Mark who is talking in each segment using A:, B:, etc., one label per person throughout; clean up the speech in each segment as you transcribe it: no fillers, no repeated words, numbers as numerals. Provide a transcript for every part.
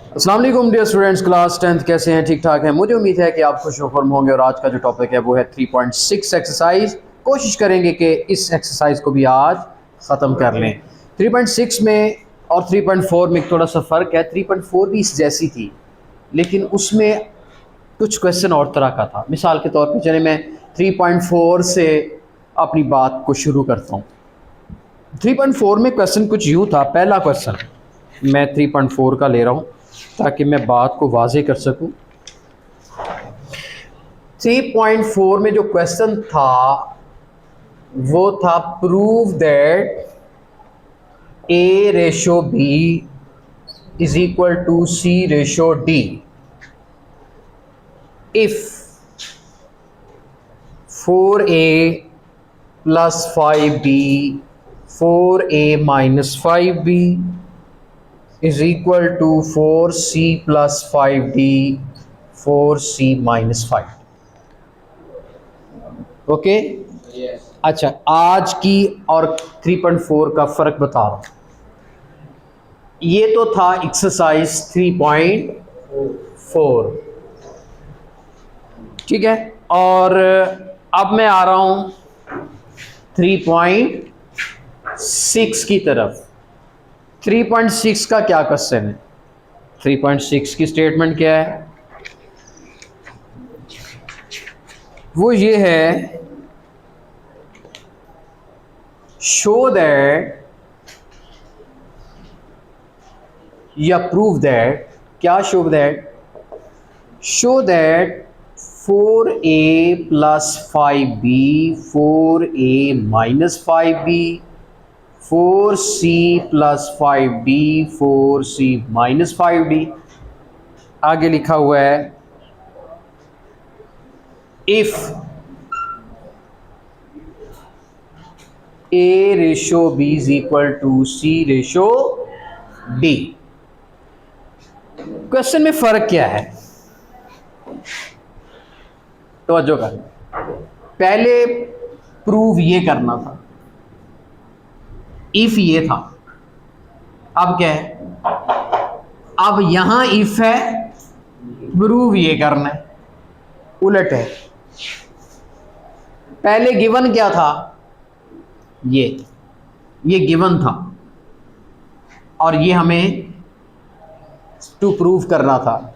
A: अस्सलाम वालेकुम dear students, class 10th कैसे हैं? ठीक ठाक हैं। मुझे उम्मीद है कि आप खुश वफरम होंगे। और आज का जो टॉपिक है वो है 3.6 एक्सरसाइज। कोशिश करेंगे कि इस एक्सरसाइज को भी आज ख़त्म कर लें। 3.6 में और 3.4 में थोड़ा सा फ़र्क है। 3.4 भी इस जैसी थी, लेकिन उसमें कुछ क्वेश्चन और तरह का था। मिसाल के तौर पे चले मैं 3.4 से अपनी बात को शुरू करता हूँ। 3.4 में क्वेश्चन कुछ यूँ था। पहला क्वेश्चन मैं 3.4 का ले रहा हूँ ताकि मैं बात को वाज़े कर सकूं। 3.4 में जो क्वेश्चन था वो था prove that A ratio B is equal to C ratio D if 4A plus 5B 4A minus 5B is equal to 4C plus 5D 4C minus 5। Okay अच्छा, आज की और 3.4 का फ़र्क बता रहा हूँ। ये तो था एक्सरसाइज 3.4, ठीक है। और अब मैं आ रहा हूँ 3.6 की तरफ। 3.6 का क्या क्वेश्चन है? 3.6 की स्टेटमेंट क्या है? वो ये है, शो दैट या प्रूव दैट। क्या show that? Show that 4A plus 5B 4A minus 5B 4C plus 5D 4C minus 5D। आगे लिखा हुआ है if A ratio B is equal to C ratio D। Question में फर्क क्या है? तवज्जो कर। पहले प्रूव ये करना था, इफ ये था। अब क्या है? अब यहां इफ है, प्रूव ये करना है। उलट है। पहले गिवन क्या था? ये गिवन था और ये हमें टू प्रूव करना था।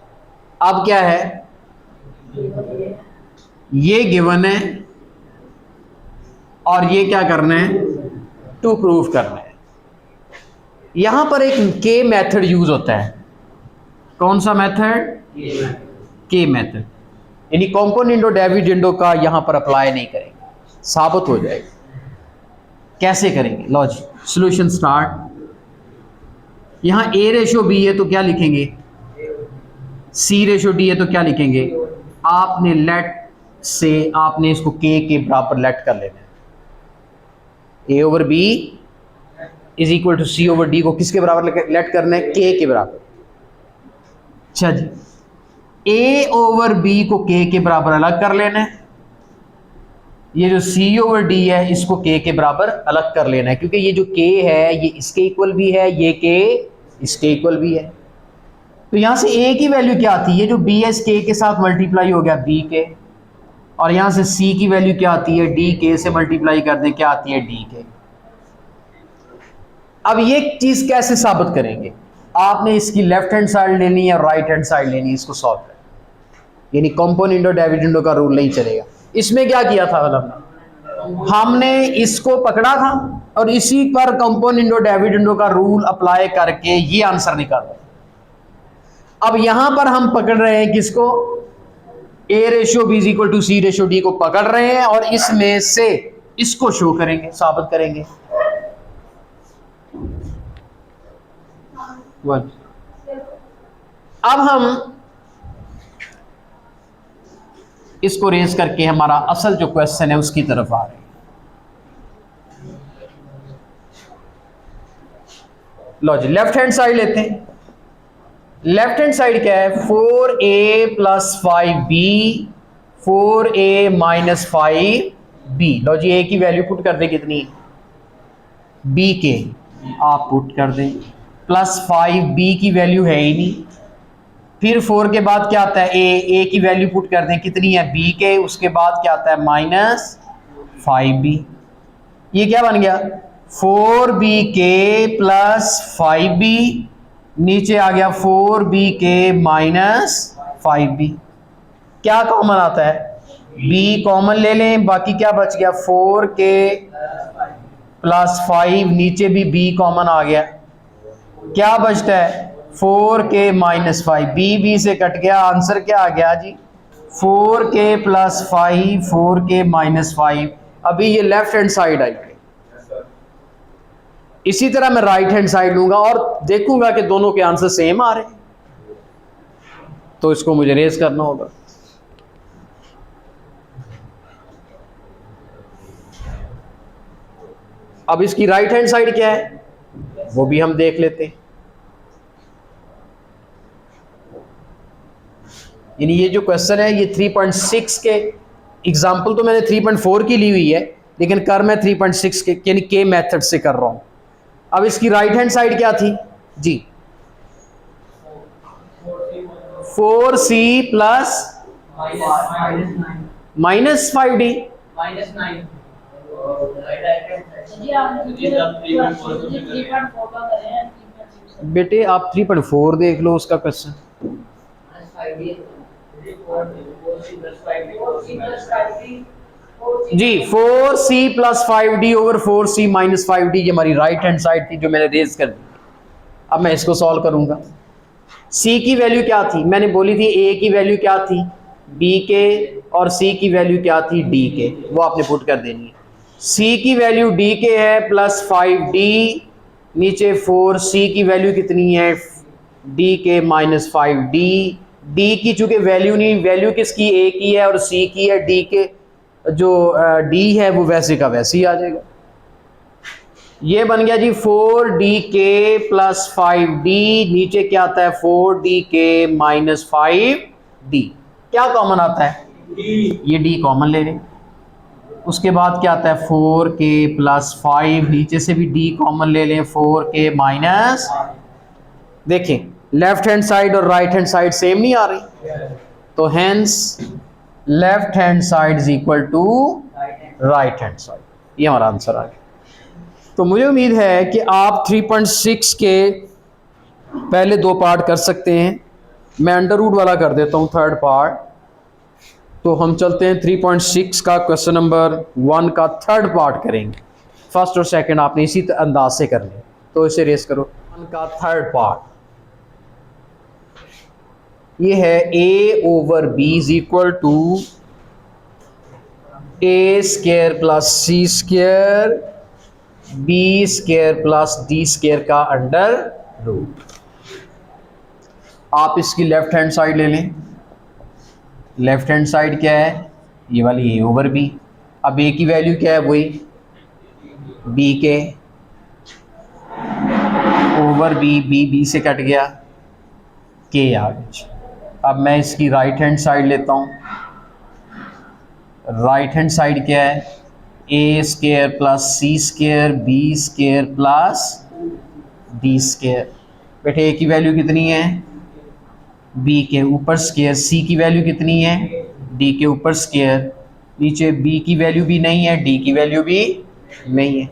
A: अब क्या है? ये गिवन है और ये क्या करना है? टू प्रूव करना है। यहां पर एक के मेथड यूज होता है। कौन सा मेथड? के मेथड, यानी कॉम्पोनेंटो डिविडेंडो का यहां पर अप्लाई नहीं करेंगे, साबित हो जाएगा। कैसे करेंगे? लो जी, सॉल्यूशन स्टार्ट। यहां A रेशो B है तो क्या लिखेंगे? C रेशो D है तो क्या लिखेंगे? आपने लेट से आपने इसको K के बराबर लेट कर लेना है। A over B is equal to C over D को किसके बराबर लेट करना है? K के बराबर। अच्छा जी, A ओवर B को K के बराबर अलग कर लेना है। ये जो C ओवर D है इसको K के बराबर अलग कर लेना है, क्योंकि ये जो K है ये इसके इक्वल भी है, ये K इसके इक्वल भी है। तो यहां से A की वैल्यू क्या आती है? ये जो B है इस K के साथ मल्टीप्लाई हो गया B के, और यहां से C की वैल्यू क्या आती है? D K से मल्टीप्लाई कर दें, क्या आती है? D K। अब ये चीज कैसे साबित करेंगे? आपने इसकी लेफ्ट हैंड साइड लेनी है, राइट हैंड साइड लेनी है, इसको सॉल्व करें। यानी कॉम्पोनेंटो डिविडेंडो का रूल नहीं चलेगा। इसमें क्या किया था? हमने इसको पकड़ा था और इसी पर कॉम्पोनेंटो डिविडेंडो का रूल अप्लाई करके ये आंसर निकाला। अब यहां पर हम पकड़ रहे हैं किसको? A ratio B is equal to C ratio D को पकड़ रहे हैं और इसमें से इसको शो करेंगे, साबित करेंगे। अब हम इसको रेज करके हमारा असल जो क्वेश्चन है उसकी तरफ आ रहे हैं। लो जी, लेफ्ट हैंड साइड लेते हैं। लेफ्ट हैंड साइड क्या है? 4A plus 5B 4A minus 5B। लो जी, A की वैल्यू पुट कर दें कितनी? B के आप पुट कर दें, प्लस 5B की वैल्यू है ही नहीं, फिर 4 के बाद क्या आता है, ए की वैल्यू पुट कर दें, कितनी है बी के, उसके बाद क्या आता है -5b। ये क्या बन गया 4bk प्लस 5b, नीचे आ गया 4bk माइनस 5b। क्या कॉमन आता है, b कॉमन ले लें, बाकी क्या बच गया 4k प्लस 5, नीचे भी b कॉमन आ गया, क्या बचता है 4k माइनस 5, b से कट गया, आंसर क्या आ गया जी 4k प्लस 5, 4k माइनस 5। अभी ये लेफ्ट हैंड साइड आई, इसी तरह मैं राइट हैंड साइड लूंगा और देखूंगा कि दोनों के आंसर सेम आ रहे हैं, तो इसको मुझे रेज करना होगा। अब इसकी राइट हैंड साइड क्या है वो भी हम देख लेते हैं। यानी ये जो क्वेश्चन है ये 3.6 के एग्जाम्पल तो मैंने 3.4 की ली हुई है, लेकिन कर मैं 3.6 के यानी के मेथड से कर रहा हूं। अब इसकी राइट हैंड साइड क्या थी जी 4c प्लस माइनस 5d। बेटे आप 3.4 देख लो उसका क्वेश्चन जी 4c plus 5d over 4c minus 5d, ये हमारी राइट हैंड साइड थी जो मैंने रेज कर दी। अब मैं इसको सॉल्व करूंगा। c की वैल्यू क्या थी, मैंने बोली थी a की वैल्यू क्या थी b के, और c की वैल्यू क्या थी d के, वो आपने पुट कर देनी है। c की वैल्यू d के है प्लस 5d, नीचे 4c की वैल्यू कितनी है d के माइनस 5d। d की चूंकि वैल्यू नहीं, वैल्यू किसकी a की है और c की है, d के जो d है वो वैसे का वैसे ही आ जाएगा। ये बन गया जी 4dk प्लस 5d, नीचे क्या आता है 4dk माइनस 5d। क्या कॉमन आता है ये d कॉमन ले लें, उसके बाद क्या आता है 4k प्लस 5, नीचे से भी d कॉमन ले लें 4k माइनस। देखें लेफ्ट हैंड साइड और राइट हैंड साइड सेम नहीं आ रही, तो hence left hand side is equal to right hand side, ये हमारा आंसर आ गया। तो मुझे उम्मीद है कि आप 3.6 के पहले दो पार्ट कर सकते हैं। मैं अंडर रूट वाला कर देता हूँ थर्ड पार्ट। तो हम चलते हैं 3.6 का क्वेश्चन नंबर 1 का थर्ड पार्ट करेंगे। फर्स्ट और सेकंड आपने इसी अंदाज से कर लिया, तो इसे रेस करो। 1 का थर्ड पार्ट ये है a over b is equal to a square plus c square b square plus d square का अंडर रूट। आप इसकी लेफ्ट हैंड साइड ले लें। लेफ्ट हैंड साइड क्या है, ये वाली a ओवर b। अब a की वैल्यू क्या है, वही b के ओवर b से कट गया, k आ गया। अब मैं इसकी राइट हैंड साइड लेता हूँ। राइट हैंड साइड क्या है, a square plus c square b square plus d square. बेटे a की वैल्यू कितनी है, b के ऊपर स्क्वायर, c की वैल्यू कितनी है, d के ऊपर स्क्वायर, नीचे b की वैल्यू भी नहीं है, d की वैल्यू भी नहीं है।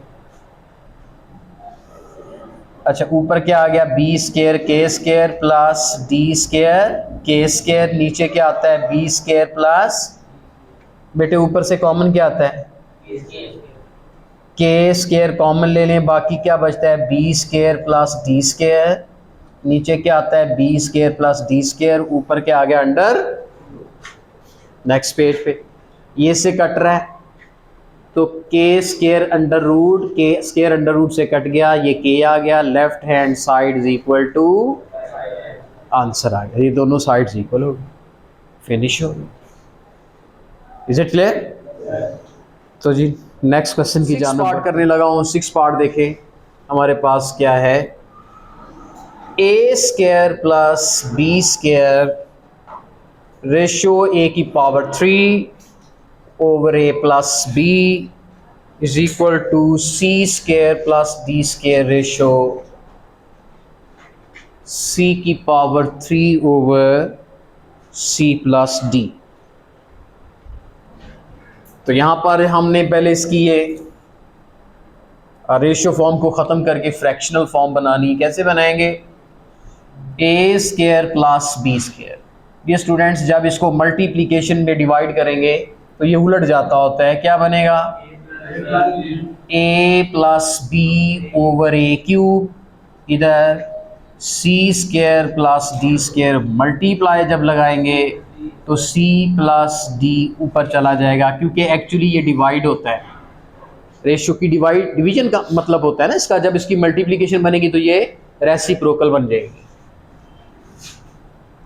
A: अच्छा ऊपर क्या आ गया, b square k square plus d square k square, नीचे क्या आता है b स्क्वायर प्लस, बेटे ऊपर से कॉमन क्या आता है k स्क्वायर कॉमन ले लें, बाकी क्या बचता है b square plus d square, नीचे क्या आता है b square plus d square, ऊपर क्या आ गया अंडर। नेक्स्ट पेज पे ये से कट रहा है तो k square under root, k square under root से कट गया, ये k आ गया। Left hand side is equal to answer आ गया, ये दोनों साइड्स इक्वल हो गए, फिनिश हो गई। Is it clear? तो जी नेक्स्ट क्वेश्चन की जान पार्ट करने लगा हूँ। 6 पार्ट देखें हमारे पास क्या है, a square plus b square ratio a की power 3 over a plus b is equal to c square plus d square ratio c की power 3 over c plus d। तो यहां पर हमने पहले इसकी ये रेशियो फॉर्म को ख़त्म करके फ्रैक्शनल फॉर्म बनानी। कैसे बनाएंगे? a square plus b square. ये स्टूडेंट्स जब इसको मल्टीप्लिकेशन में डिवाइड करेंगे तो ये उलट जाता होता है। क्या बनेगा? a plus B over A cube, इधर c square plus d square, multiply जब लगाएंगे तो c प्लस d ऊपर चला जाएगा, क्योंकि एक्चुअली ये डिवाइड होता है। रेशियो की डिवीजन का मतलब होता है ना इसका, जब इसकी मल्टीप्लिकेशन बनेगी तो ये रेसिप्रोकल बन जाएगी।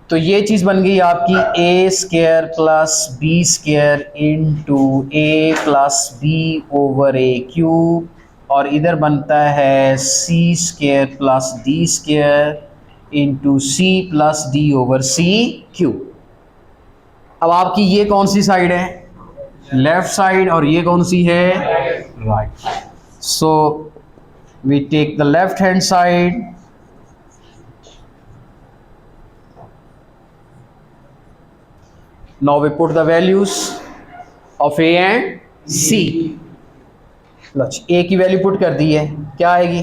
A: तो ये चीज़ बन गई आपकी a square plus B square into A plus B over A cube, और इधर बनता है c square plus D square into C plus D over C cube. अब आपकी ये कौन सी साइड है? Left side. और ये कौन सी है? Right. So we take the left hand side. Now we put the values of A and C. A की वैल्यू पुट कर दी है, क्या आएगी?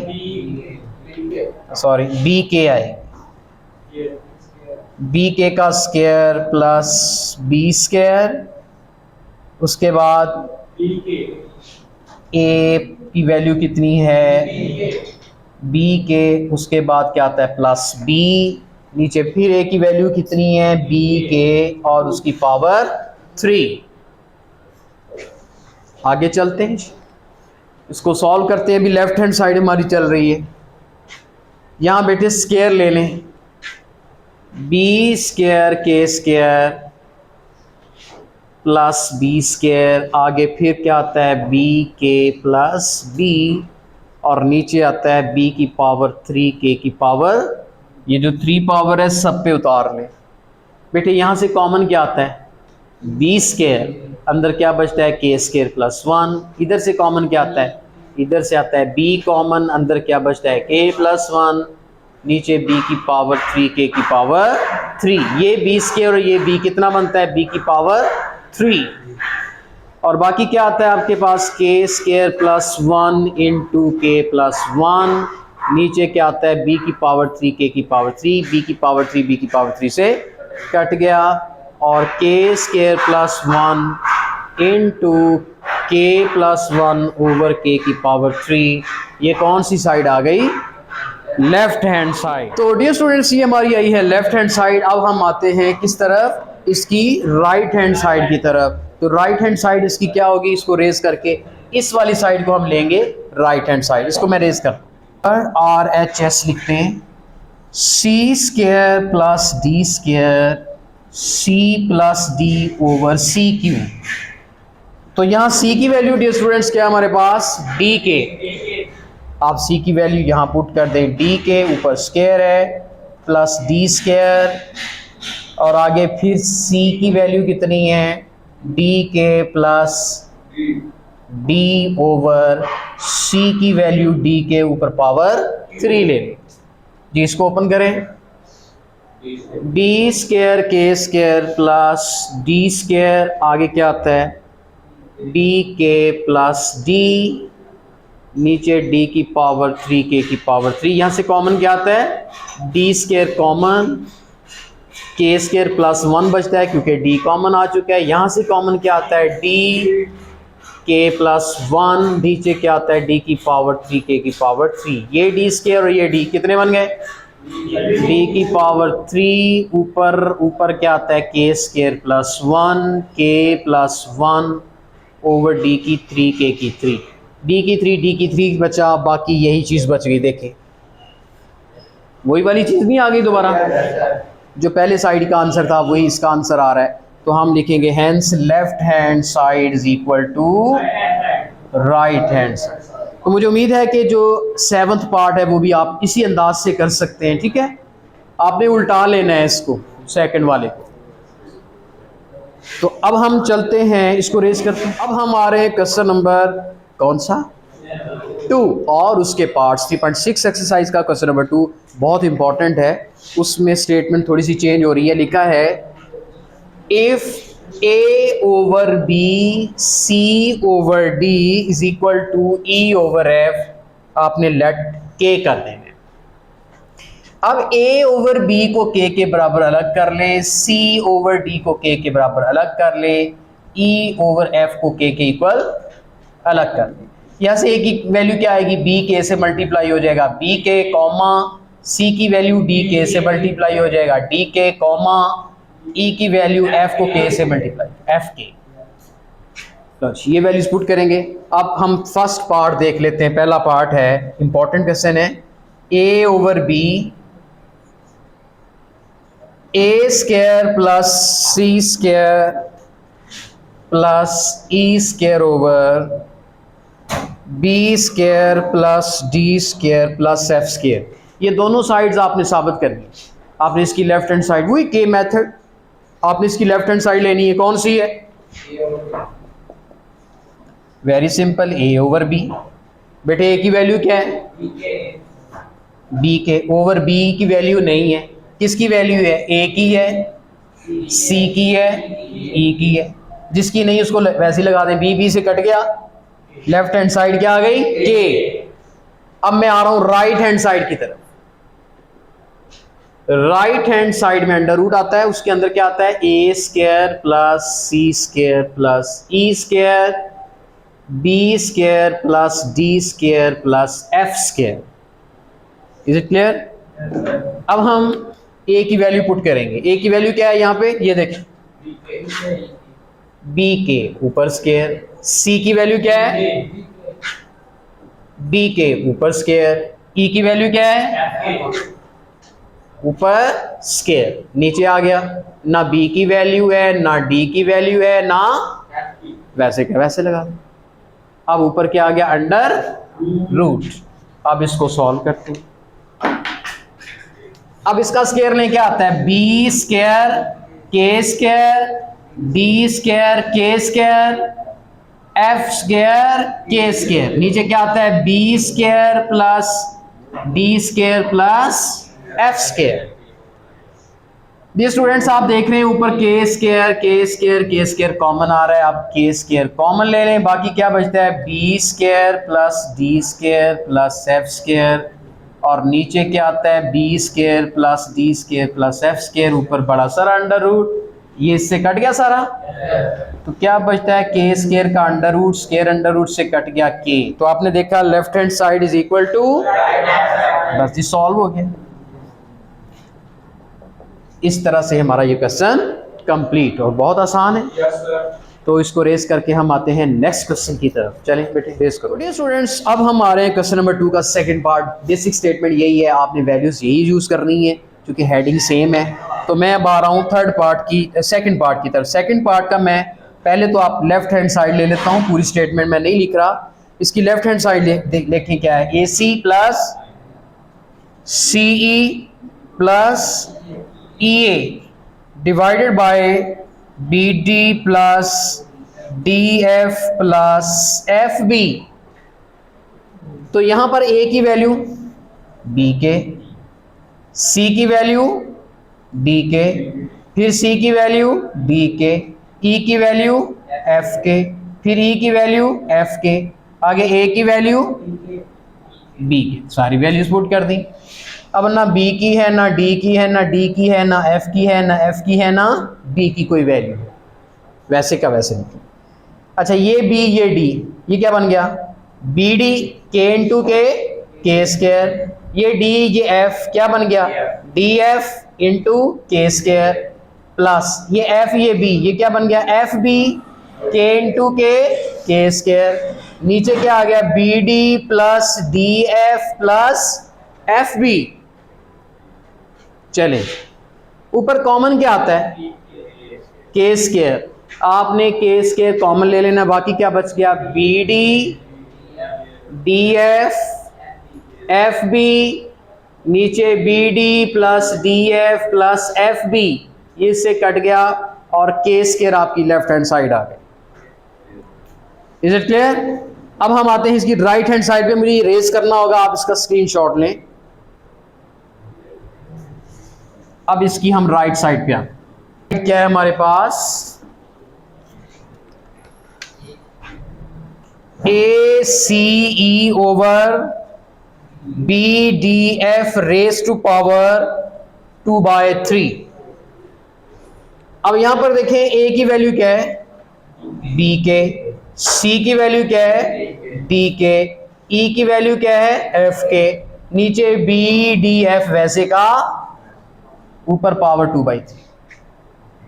A: सॉरी, बी के आएगी। बी के का स्क्वायर प्लस बी स्क्वायर, उसके बाद ए की वैल्यू कितनी है? बी के, उसके बाद क्या आता है? प्लस बी, नीचे फिर ए की वैल्यू कितनी है? बी के और उसकी पावर 3। आगे चलते हैं, इसको सॉल्व करते हैं। अभी लेफ्ट हैंड साइड हमारी चल रही है। यहां बेटे स्क्वायर ले लें, बी स्क्वायर के स्क्वायर प्लस बी स्क्वायर, आगे फिर क्या आता है? बी के प्लस बी, और नीचे आता है बी की पावर 3 के की पावर। ये जो 3 पावर है सब पे उतार लें बेटे। यहाँ से कॉमन क्या आता है? बी स्क्वायर, अंदर क्या बचता है? K square plus 1। इधर से कॉमन क्या आता है? इधर से आता है बी कॉमन, अंदर क्या बचता है? के प्लस 1, नीचे बी की पावर 3 के की पावर 3। ये बी स्क्वायर और ये बी कितना बनता है? बी की पावर 3। और बाकी क्या आता है आपके पास? के स्क्वायर प्लस 1 इंटू के प्लस 1, नीचे क्या आता है? बी की पावर 3 के की पावर 3, बी की पावर 3 बी की पावर 3 से कट गया, और के स्क्वायर प्लस 1 इंटू के प्लस 1 ओवर के की पावर 3। ये कौन सी साइड आ गई? Left hand side. तो डियर स्टूडेंट्स, ये हमारी आई है लेफ्ट हैंड साइड। अब हम आते हैं किस तरफ? इसकी राइट हैंड साइड की तरफ। तो राइट हैंड साइड इसकी क्या होगी? इसको रेज करके इस वाली साइड को हम लेंगे राइट हैंड साइड। इसको मैं रेज कर आर एच एस लिखते हैं, C square plus D square C plus D over C cube. तो यहाँ सी की वैल्यू डियर स्टूडेंट्स क्या हमारे पास? डी के। आप सी की वैल्यू यहाँ पुट कर दें, डी के ऊपर स्क्वायर है प्लस डी स्क्वायर, और आगे फिर सी की वैल्यू कितनी है? डी के प्लस डी ओवर सी की वैल्यू डी के ऊपर पावर 3 ले लें जी। इसको ओपन करें, डी स्क्वायर के स्क्वायर प्लस डी स्क्वायर, आगे क्या आता है? डी के प्लस डी, नीचे डी की पावर 3 के की पावर 3। यहाँ से कॉमन क्या आता है? डी स्क्वायर कॉमन, के स्क्वायर प्लस 1 बचता है क्योंकि डी कॉमन आ चुका है। यहाँ से कॉमन क्या आता है? डी के प्लस 1, नीचे क्या आता है? डी की पावर 3 के की पावर 3। ये डी स्क्वायर और ये डी कितने बन गए? डी की पावर 3, ऊपर क्या आता है? के स्क्वायर प्लस 1 के प्लस 1 ओवर डी की 3 के की 3। डी की 3 बचा, बाकी यही चीज़ बच गई। देखें वही वाली चीज़ नहीं आ गई दोबारा, जो पहले साइड का आंसर था वही इसका आंसर आ रहा है। तो हम लिखेंगे hence left hand side is equal to right hand side. तो मुझे उम्मीद है कि जो 7th पार्ट है वो भी आप इसी अंदाज से कर सकते हैं। ठीक है, आपने उल्टा लेना है इसको सेकंड वाले को। तो अब हम चलते हैं, इसको रेस करते हैं। अब हम आ रहे हैं क्वेश्चन नंबर कौन सा? 2 और उसके पार्ट्स। 3.6 एक्सरसाइज का क्वेश्चन नंबर 2 बहुत इंपॉर्टेंट है। उसमें स्टेटमेंट थोड़ी सी चेंज हो रही है। लिखा है if a over b c over d is equal to e over f, आपने लेट के कर देना। अब a ओवर b को k के बराबर अलग कर लें, c ओवर d को k के बराबर अलग कर लें, e ओवर f को k के इक्वल अलग कर लें। यहाँ से a की वैल्यू क्या आएगी, b k से मल्टीप्लाई हो जाएगा b k कॉमा, c की वैल्यू d k से मल्टीप्लाई हो जाएगा d k कॉमा, e की वैल्यू f को k से मल्टीप्लाई f k। तो ये वैल्यूज पुट करेंगे। अब हम फर्स्ट पार्ट देख लेते हैं। पहला पार्ट है इंपॉर्टेंट क्वेश्चन है, a over b a square plus C square plus E square over B square plus D square plus F square, ये दोनों साइड्स आपने साबित करनी। आपने इसकी लेफ्ट हैंड साइड, वही के मेथड, आपने इसकी लेफ्ट हैंड साइड लेनी है। कौन सी है, वेरी सिंपल, ए ओवर बी। बेटे ए की वैल्यू क्या है, बी के ओवर बी की वैल्यू नहीं है। किसकी वैल्यू है, ए की है, सी की है, ई की है। जिसकी नहीं उसको वैसे लगा दें, बी बी से कट गया, लेफ्ट हैंड साइड क्या आ गई, के। अब मैं आ रहा हूं राइट हैंड साइड की तरफ। राइट हैंड साइड में अंडर रूट आता है, उसके अंदर क्या आता है, A square plus C square plus E square B square plus D square plus F square. Is it clear. अब हम ए की वैल्यू पुट करेंगे। ए की वैल्यू क्या है यहाँ पे, ये देखें, बी के ऊपर स्क्वायर, सी की वैल्यू क्या है, बी के ऊपर स्क्वायर, ई की वैल्यू क्या है, ऊपर स्क्वायर, नीचे आ गया। ना बी की वैल्यू है, ना डी की वैल्यू है, ना वैसे क्या वैसे लगा। अब ऊपर क्या आ गया, अंडर रूट। अब इसको सॉल्व करते हैं। अब इसका स्क्वायर लें, क्या आता है, बी स्क्वायर के स्क्वायर डी स्क्वायर के स्क्वायर एफ स्क्वायर के स्क्वायर। नीचे क्या आता है, b square plus D square plus F square. ये स्टूडेंट्स आप देख रहे हैं ऊपर के स्क्वायर के स्क्वायर के स्क्वायर कॉमन आ रहा है। आप के स्क्वायर कॉमन ले लें, बाकी क्या बचता है, b square plus D square plus F square, और नीचे क्या आता है, b square plus D square plus F square, ऊपर बड़ा सारा अंडर रूट, ये इससे कट गया सारा। तो क्या बचता है, के स्क्वायर का under root, square under root से कट गया के। तो आपने देखा left hand side is equal to, बस जी सॉल्व हो गया। इस तरह से हमारा ये क्वेश्चन कंप्लीट, और बहुत आसान है। तो इसको रेस करके हम आते हैं नेक्स्ट क्वेश्चन की तरफ। चलें बेटे रेस करो। डियर स्टूडेंट्स, अब हम आ रहे हैं क्वेश्चन नंबर 2 का सेकंड पार्ट। बेसिक स्टेटमेंट यही है, आपने वैल्यूज यही यूज़ करनी है क्योंकि हेडिंग सेम है। तो मैं अब आ रहा हूँ थर्ड पार्ट की, सेकंड पार्ट की तरफ। सेकंड पार्ट का मैं पहले तो आप लेफ्ट हैंड साइड ले लेता हूँ, पूरी स्टेटमेंट मैं नहीं लिख रहा। इसकी लेफ्ट हैंड साइड देखें क्या है, A C plus C E plus E A divided by B D plus D F plus F B. तो यहां पर ए की वैल्यू बी के, सी की वैल्यू डी के, फिर सी की वैल्यू डी के, ई की वैल्यू एफ के, फिर ई की वैल्यू एफ के, आगे ए की वैल्यू बी के। सारी वैल्यूज पुट कर दी। अब ना बी की है, ना डी की है, ना डी की है, ना एफ की है, ना एफ की है, ना बी की कोई वैल्यू है, वैसे का वैसे नहीं। अच्छा ये बी ये डी, ये क्या बन गया, B D K into K square, ये डी ये एफ क्या बन गया, D F into K square, plus ये एफ ये बी, ये क्या बन गया, F B K into K square. नीचे क्या आ गया, B D plus D F plus F B. चले ऊपर कॉमन क्या आता है, के स्क्वायर। आपने के स्क्वायर कॉमन ले लेना, बाकी क्या बच गया, B D D F F B, नीचे B D plus D F plus F B, ये इससे कट गया, और के स्क्वायर आपकी लेफ्ट हैंड साइड आ गई। Is it clear. अब हम आते हैं इसकी राइट हैंड साइड पे, मुझे ये रेज करना होगा, आप इसका स्क्रीनशॉट लें। अब इसकी हम राइट साइड पे आए, क्या है हमारे पास, A C E over B D F raise to power 2/3। अब यहां पर देखें ए की वैल्यू क्या है, बी के, सी की वैल्यू क्या है, डी के, ई की वैल्यू क्या है, एफ के, नीचे बी डी एफ वैसे का, ऊपर पावर 2/3।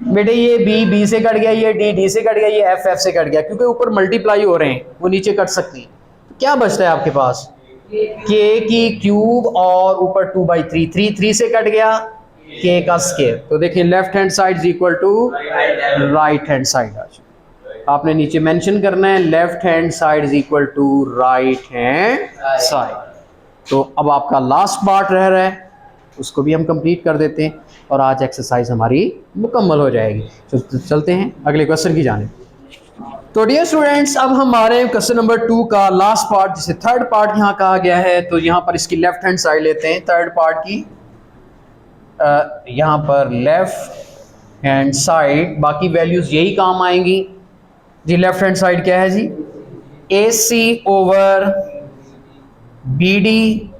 A: बेटे ये बी से कट गया, ये डी से कट गया, ये एफ से कट गया, क्योंकि ऊपर मल्टीप्लाई हो रहे हैं, वो नीचे कट सकती है। तो क्या बचता है आपके पास, के की क्यूब और ऊपर 2/3, 3 से कट गया, के का स्क्वायर। तो देखिए left hand side is equal to right hand side. आपने नीचे मेंशन करना है left hand side is equal to right hand side. तो अब आपका लास्ट पार्ट रह रहा है, उसको भी हम कंप्लीट कर देते हैं और आज एक्सरसाइज हमारी मुकम्मल हो जाएगी। तो चलते हैं अगले क्वेश्चन की जानिब। तो डियर स्टूडेंट्स, अब हमारे क्वेश्चन नंबर 2 का लास्ट पार्ट, जिसे थर्ड पार्ट यहाँ कहा गया है, तो यहाँ पर इसकी लेफ्ट हैंड साइड लेते हैं थर्ड पार्ट की। यहाँ पर लेफ्ट हैंड साइड, बाकी वैल्यूज यही काम आएंगी जी। लेफ्ट हैंड साइड क्या है जी, A C over B D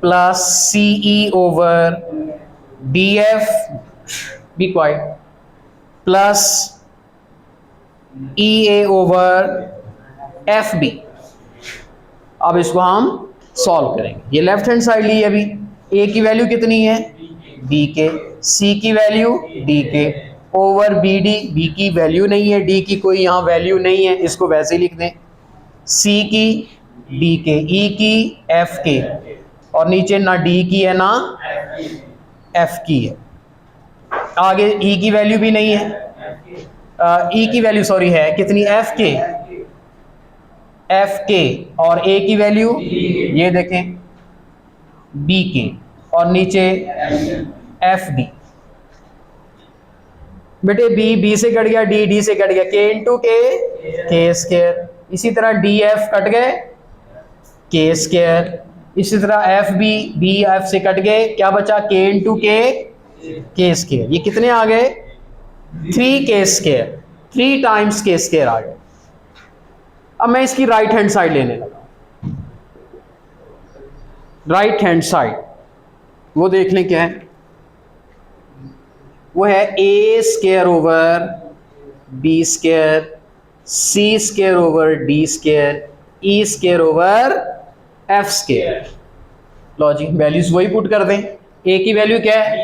A: plus C E over D F, B quite, plus E A over F B. अब इसको हम सॉल्व करेंगे। ये लेफ्ट हैंड साइड ली अभी, ए की वैल्यू कितनी है, बी के, सी की वैल्यू डी के, ओवर बी डी, बी की वैल्यू नहीं है, डी की कोई यहाँ वैल्यू नहीं है, इसको वैसे ही लिख दें, सी की डी के, ई की एफ के, और नीचे ना डी की है ना एफ की है, आगे ई की वैल्यू भी नहीं है, ई की वैल्यू सॉरी है कितनी, एफ के, एफ के, और ए की वैल्यू ये देखें बी के, और नीचे एफ बी। बेटे बी से कट गया, डी से कट गया, के इंटू के स्क्वायर, इसी तरह डी एफ कट गए, के स्क्वायर, इसी तरह एफ बी एफ से कट गए, क्या बचा, के इंटू के स्क्वायर। ये कितने आ गए, 3 के स्क्वायर, 3 टाइम्स के स्क्वायर आ गए। अब मैं इसकी राइट हैंड साइड लेने लगा। राइट हैंड साइड वो देख लें क्या है, वो है A square over B square, C square over D square, E square over F square. Logic values वही पुट कर दें। ए की वैल्यू क्या है,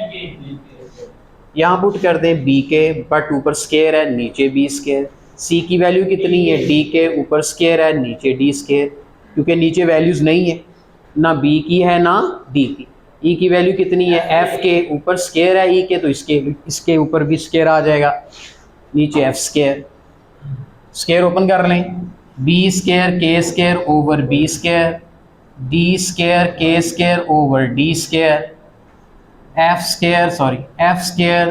A: यहां पुट कर दें बी के, बट ऊपर स्क्वायर है नीचे बी स्क्वायर। सी की वैल्यू कितनी है, डी के, ऊपर स्क्वायर है नीचे डी स्क्वायर, क्योंकि नीचे वैल्यूज नहीं है, ना बी की है ना डी की। ई की वैल्यू कितनी है, एफ के, ऊपर स्क्वायर है ई के, तो इसके ऊपर भी स्क्वायर आ जाएगा, नीचे एफ स्क्वायर। स्क्वायर ओपन कर लें, बी स्क्वायर के square over B square, D square के square over D square, F square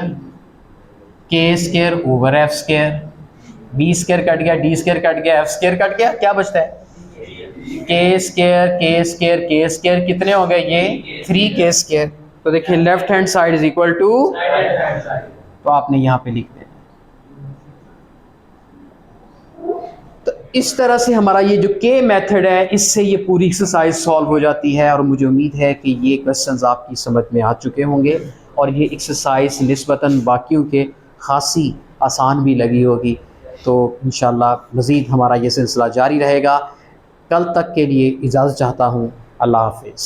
A: के square over F square, B square cut गया, डी स्क्वायर कट गया, एफ स्क्वायर कट गया, क्या बचता है, के स्क्वायर कितने हो गए, ये 3 के स्क्वायर। तो देखिए left hand side is equal to, तो आपने यहां पे लिख देना। तो इस तरह से हमारा ये जो के मेथड है, इससे ये पूरी एक्सरसाइज सॉल्व हो जाती है, और मुझे उम्मीद है कि ये क्वेश्चंस आपकी समझ में आ चुके होंगे, और ये एक्सरसाइज निस्बतन बाकियों के खासी आसान भी लगी होगी। तो इंशाल्लाह मज़ीद हमारा ये सिलसिला जारी रहेगा। कल तक के लिए इजाज़त चाहता हूँ। अल्लाह हाफ़िज़।